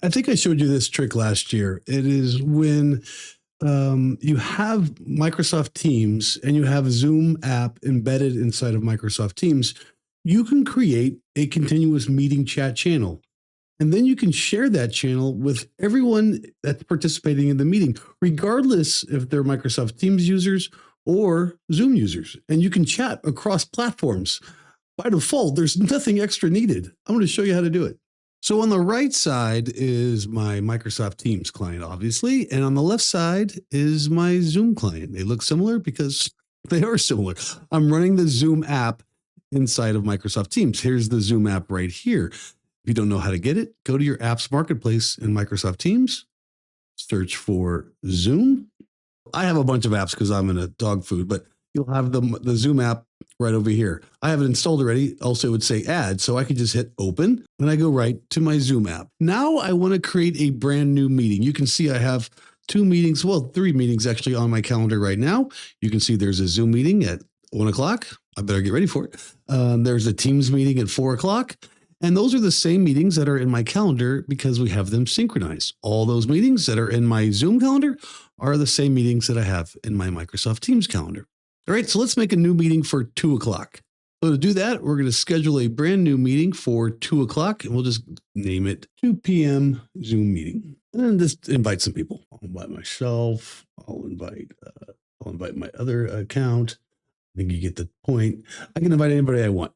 I think I showed you this trick last year. It is when you have Microsoft Teams and you have a Zoom app embedded inside of Microsoft Teams, you can create a continuous meeting chat channel. And then you can share that channel with everyone that's participating in the meeting, regardless if they're Microsoft Teams users or Zoom users. And you can chat across platforms. By default, there's nothing extra needed. I'm going to show you how to do it. So on the right side is my Microsoft Teams client, obviously, and on the left side is my Zoom client. They look similar because they are similar. I'm running the Zoom app inside of Microsoft Teams. Here's the Zoom app right here. If you don't know how to get it, go to your apps marketplace in Microsoft Teams, search for Zoom. I have a bunch of apps because I'm in a dog food, but you'll have the Zoom app right over here. I have it installed already. Also, it would say add, so I could just hit open and I go right to my Zoom app. Now I want to create a brand new meeting. You can see I have two meetings, well, three meetings actually on my calendar right now. You can see there's a Zoom meeting at 1 o'clock. I better get ready for it. There's a Teams meeting at 4 o'clock. And those are the same meetings that are in my calendar because we have them synchronized. All those meetings that are in my Zoom calendar are the same meetings that I have in my Microsoft Teams calendar. All right, so let's make a new meeting for 2 o'clock. So to do that, we're going to schedule a brand new meeting for 2 o'clock, and we'll just name it 2 p.m. Zoom meeting. And just invite some people. I'll invite myself. I'll invite my other account. I think you get the point. I can invite anybody I want,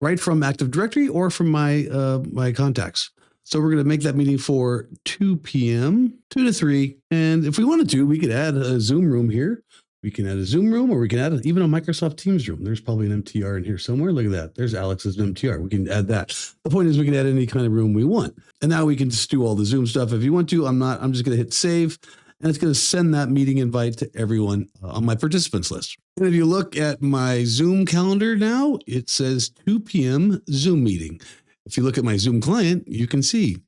right from Active Directory or from my contacts. So we're going to make that meeting for 2 p.m., 2 to 3. And if we wanted to, we could add a Zoom room here. We can add a Zoom room, or we can add even a Microsoft Teams room. There's probably an MTR in here somewhere. Look at that. There's Alex's MTR. We can add that. The point is we can add any kind of room we want. And now we can just do all the Zoom stuff. If you want to, I'm just going to hit save, and it's going to send that meeting invite to everyone on my participants list. And if you look at my Zoom calendar now, it says 2 p.m. Zoom meeting. If you look at my Zoom client, you can see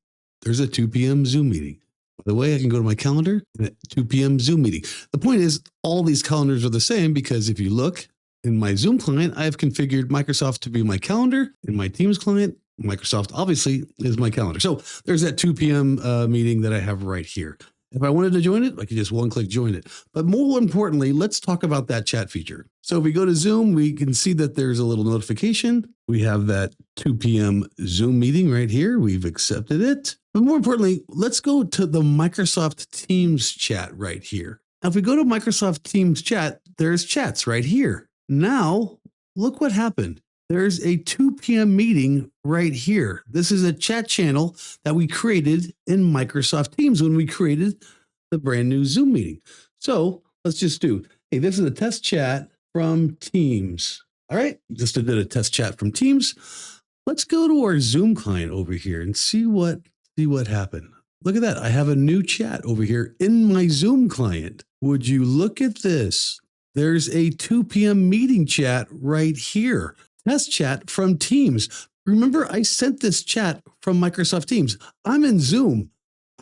there's a 2 p.m. Zoom meeting. By the way, I can go to my calendar and at 2 p.m. Zoom meeting. The point is all these calendars are the same because if you look in my Zoom client, I have configured Microsoft to be my calendar. In my Teams client, Microsoft obviously is my calendar. So there's that 2 p.m. Meeting that I have right here. If I wanted to join it, I could just one-click join it. But more importantly, let's talk about that chat feature. So if we go to Zoom, we can see that there's a little notification. We have that 2 p.m. Zoom meeting right here. We've accepted it. But more importantly, let's go to the Microsoft Teams chat right here. Now, if we go to Microsoft Teams chat, there's chats right here. Now, look what happened. There's a 2 p.m. meeting right here. This is a chat channel that we created in Microsoft Teams when we created the brand new Zoom meeting. So let's just do, hey, this is a test chat from Teams. All right, just did a test chat from Teams. Let's go to our Zoom client over here and see what happened. Look at that. I have a new chat over here in my Zoom client. Would you look at this? There's a 2 p.m. meeting chat right here. Test chat from Teams. Remember, I sent this chat from Microsoft Teams. I'm in Zoom.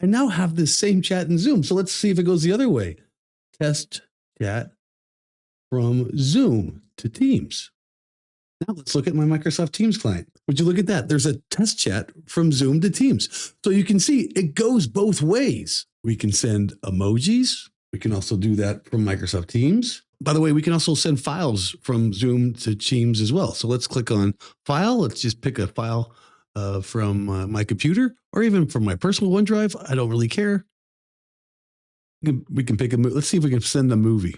I now have this same chat in Zoom. So let's see if it goes the other way. Test chat from Zoom to Teams. Now let's look at my Microsoft Teams client. Would you look at that? There's a test chat from Zoom to Teams. So you can see it goes both ways. We can send emojis. We can also do that from Microsoft Teams. By the way, we can also send files from Zoom to Teams as well. So let's click on File. Let's just pick a file from my computer or even from my personal OneDrive. I don't really care. We can pick a movie. Let's see if we can send a movie.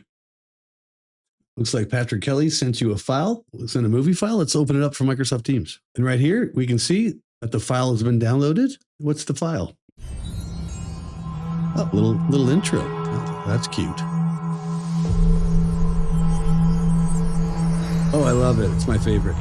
Looks like Patrick Kelly sent you a file. Let's send a movie file. Let's open it up from Microsoft Teams. And right here, we can see that the file has been downloaded. What's the file? Oh, little intro. Oh, that's cute. Oh, I love it. It's my favorite.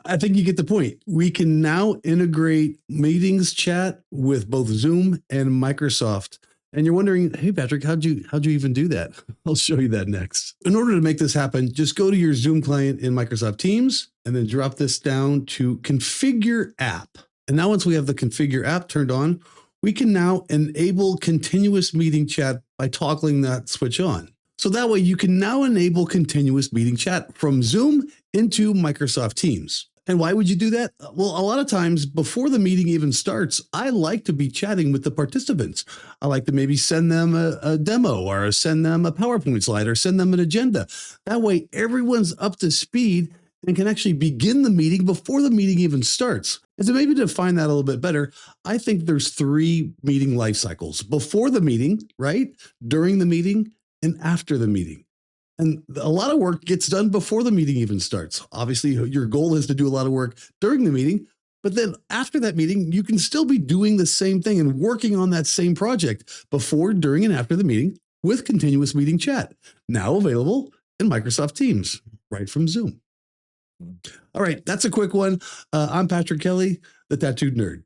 I think you get the point. We can now integrate meetings chat with both Zoom and Microsoft. And you're wondering, hey, Patrick, how'd you even do that? I'll show you that next. In order to make this happen, just go to your Zoom client in Microsoft Teams and then drop this down to Configure App. And now once we have the Configure App turned on, we can now enable continuous meeting chat by toggling that switch on. So that way you can now enable continuous meeting chat from Zoom into Microsoft Teams. And why would you do that? Well, a lot of times before the meeting even starts, I like to be chatting with the participants. I like to maybe send them a demo or send them a PowerPoint slide or send them an agenda. That way, everyone's up to speed and can actually begin the meeting before the meeting even starts. And so maybe to define that a little bit better, I think there's 3 meeting life cycles: before the meeting, right? During the meeting, and after the meeting. And a lot of work gets done before the meeting even starts. Obviously, your goal is to do a lot of work during the meeting, but then after that meeting, you can still be doing the same thing and working on that same project before, during, and after the meeting with continuous meeting chat, now available in Microsoft Teams, right from Zoom. All right, that's a quick one. I'm Patrick Kelly, the Tattooed Nerd.